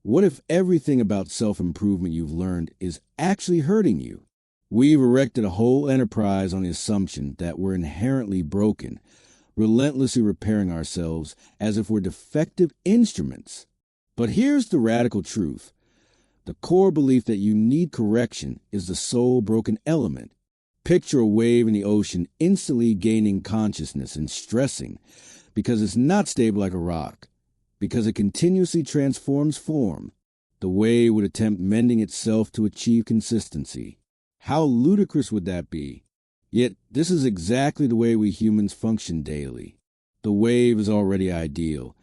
What if everything about self-improvement you've learned is actually hurting you? We've erected a whole enterprise on the assumption that we're inherently broken, relentlessly repairing ourselves as if we're defective instruments. But here's the radical truth. The core belief that you need correction is the sole broken element. Picture a wave in the ocean instantly gaining consciousness and stressing because it's not stable like a rock, because it continuously transforms form. The wave would attempt mending itself to achieve consistency. How ludicrous would that be? Yet this is exactly the way we humans function daily. The wave is already ideal,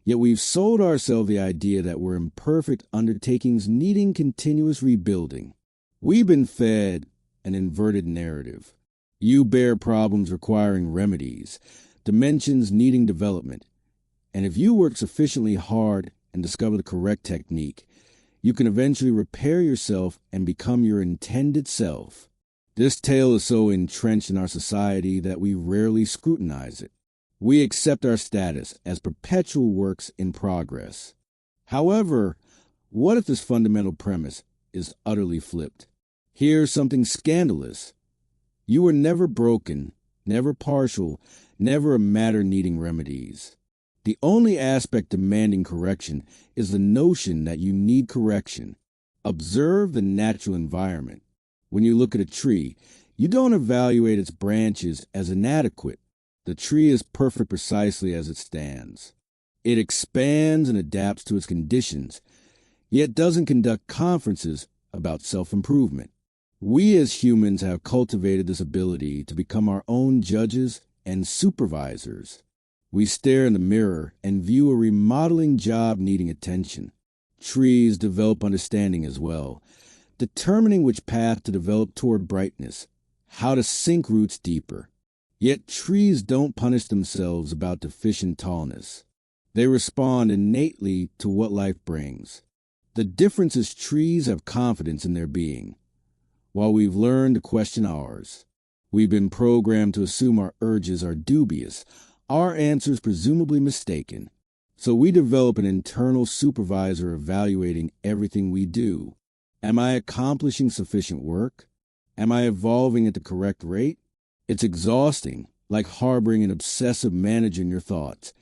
yet we've sold ourselves the idea that we're imperfect undertakings needing continuous rebuilding. We've been fed an inverted narrative. You bear problems requiring remedies, dimensions needing development. And if you work sufficiently hard and discover the correct technique, you can eventually repair yourself and become your intended self. This tale is so entrenched in our society that we rarely scrutinize it. We accept our status as perpetual works in progress. However, what if this fundamental premise is utterly flipped? Here's something scandalous. You were never broken, never partial, never a matter needing remedies. The only aspect demanding correction is the notion that you need correction. Observe the natural environment. When you look at a tree, you don't evaluate its branches as inadequate. The tree is perfect precisely as it stands. It expands and adapts to its conditions, yet doesn't conduct conferences about self-improvement. We as humans have cultivated this ability to become our own judges and supervisors. We stare in the mirror and view a remodeling job needing attention. Trees develop understanding as well, determining which path to develop toward brightness, how to sink roots deeper. Yet trees don't punish themselves about deficient tallness. They respond innately to what life brings. The difference is trees have confidence in their being, while we've learned to question ours. We've been programmed to assume our urges are dubious, our answers presumably mistaken. So we develop an internal supervisor evaluating everything we do. Am I accomplishing sufficient work? Am I evolving at the correct rate? It's exhausting, like harboring an obsessive manager in your thoughts,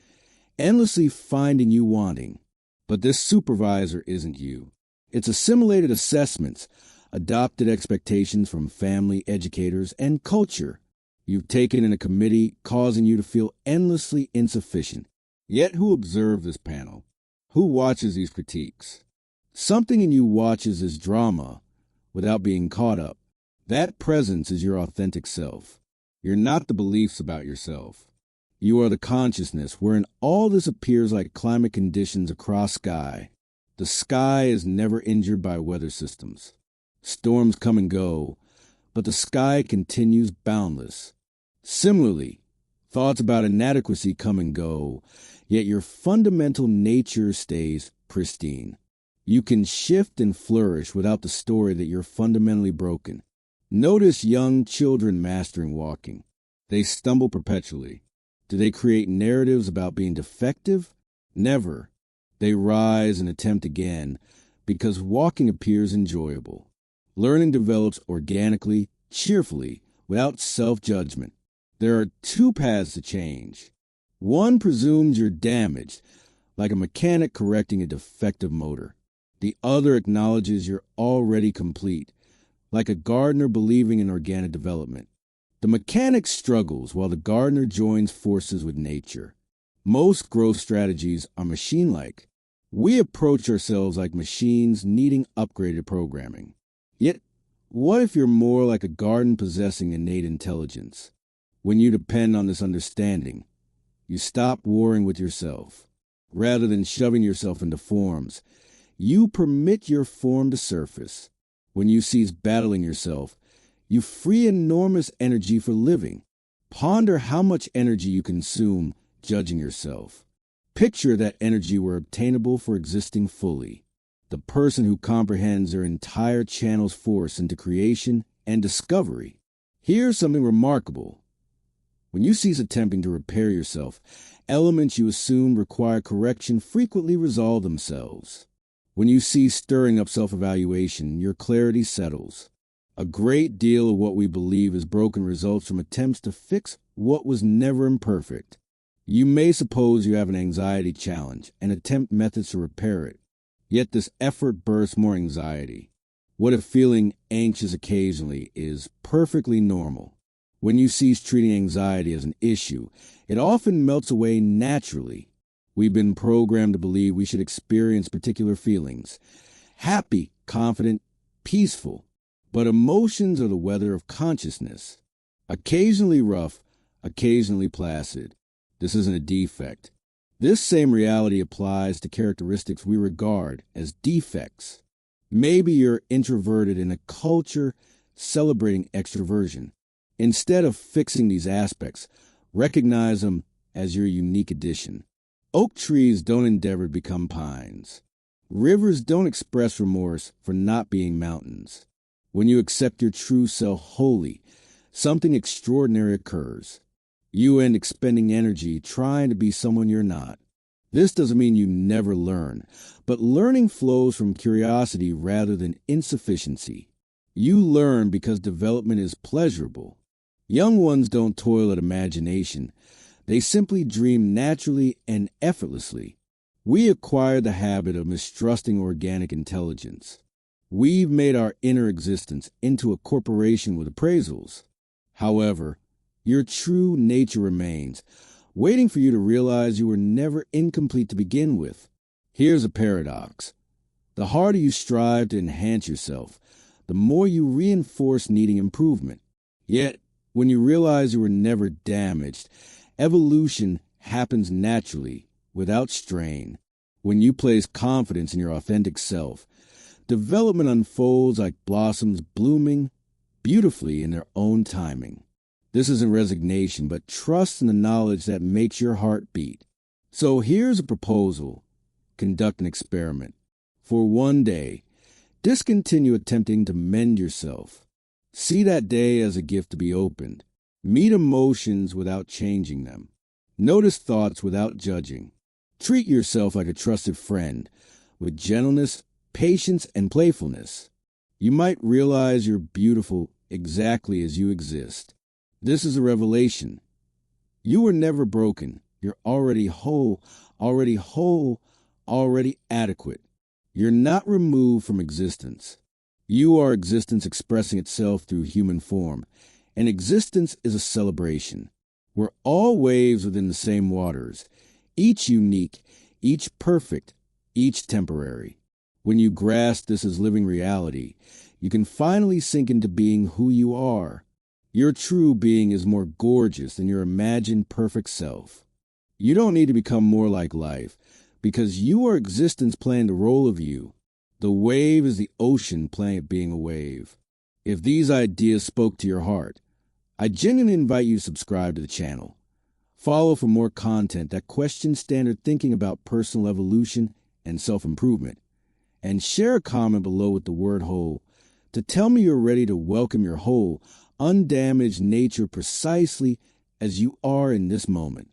endlessly finding you wanting. But this supervisor isn't you. It's assimilated assessments, adopted expectations from family, educators, and culture. You've taken in a committee, causing you to feel endlessly insufficient. Yet who observes this panel? Who watches these critiques? Something in you watches this drama without being caught up. That presence is your authentic self. You're not the beliefs about yourself. You are the consciousness wherein all this appears like climate conditions across sky. The sky is never injured by weather systems. Storms come and go, but the sky continues boundless. Similarly, thoughts about inadequacy come and go, yet your fundamental nature stays pristine. You can shift and flourish without the story that you're fundamentally broken. Notice young children mastering walking. They stumble perpetually. Do they create narratives about being defective? Never. They rise and attempt again because walking appears enjoyable. Learning develops organically, cheerfully, without self-judgment. There are two paths to change. One presumes you're damaged, like a mechanic correcting a defective motor. The other acknowledges you're already complete, like a gardener believing in organic development. The mechanic struggles while the gardener joins forces with nature. Most growth strategies are machine-like. We approach ourselves like machines needing upgraded programming. Yet, what if you're more like a garden possessing innate intelligence? When you depend on this understanding, you stop warring with yourself. Rather than shoving yourself into forms, you permit your form to surface. When you cease battling yourself, you free enormous energy for living. Ponder how much energy you consume judging yourself. Picture that energy were obtainable for existing fully. The person who comprehends their entire channel's force into creation and discovery. Here's something remarkable. When you cease attempting to repair yourself, elements you assumed require correction frequently resolve themselves. When you cease stirring up self-evaluation, your clarity settles. A great deal of what we believe is broken results from attempts to fix what was never imperfect. You may suppose you have an anxiety challenge and attempt methods to repair it. Yet this effort bursts more anxiety. What if feeling anxious occasionally is perfectly normal? When you cease treating anxiety as an issue, it often melts away naturally. We've been programmed to believe we should experience particular feelings: happy, confident, peaceful. But emotions are the weather of consciousness. Occasionally rough, occasionally placid. This isn't a defect. This same reality applies to characteristics we regard as defects. Maybe you're introverted in a culture celebrating extroversion. Instead of fixing these aspects, recognize them as your unique addition. Oak trees don't endeavor to become pines. Rivers don't express remorse for not being mountains. When you accept your true self wholly, something extraordinary occurs. You end expending energy trying to be someone you're not. This doesn't mean you never learn, but learning flows from curiosity rather than insufficiency. You learn because development is pleasurable. Young ones don't toil at imagination. They simply dream naturally and effortlessly. We acquire the habit of mistrusting organic intelligence. We've made our inner existence into a corporation with appraisals. However, your true nature remains, waiting for you to realize you were never incomplete to begin with. Here's a paradox. The harder you strive to enhance yourself, the more you reinforce needing improvement. Yet, when you realize you were never damaged, evolution happens naturally, without strain. When you place confidence in your authentic self, development unfolds like blossoms blooming beautifully in their own timing. This isn't resignation, but trust in the knowledge that makes your heart beat. So here's a proposal. Conduct an experiment. For one day, discontinue attempting to mend yourself. See that day as a gift to be opened. Meet emotions without changing them. Notice thoughts without judging. Treat yourself like a trusted friend, with gentleness, patience, and playfulness. You might realize you're beautiful exactly as you exist. This is a revelation. You were never broken. You're already whole, already adequate. You're not removed from existence. You are existence expressing itself through human form, and existence is a celebration. We're all waves within the same waters, each unique, each perfect, each temporary. When you grasp this as living reality, you can finally sink into being who you are. Your true being is more gorgeous than your imagined perfect self. You don't need to become more like life, because you are existence playing the role of you. The wave is the ocean playing at being a wave. If these ideas spoke to your heart, I genuinely invite you to subscribe to the channel. Follow for more content that questions standard thinking about personal evolution and self-improvement. And share a comment below with the word whole to tell me you're ready to welcome your whole, undamaged nature precisely as you are in this moment.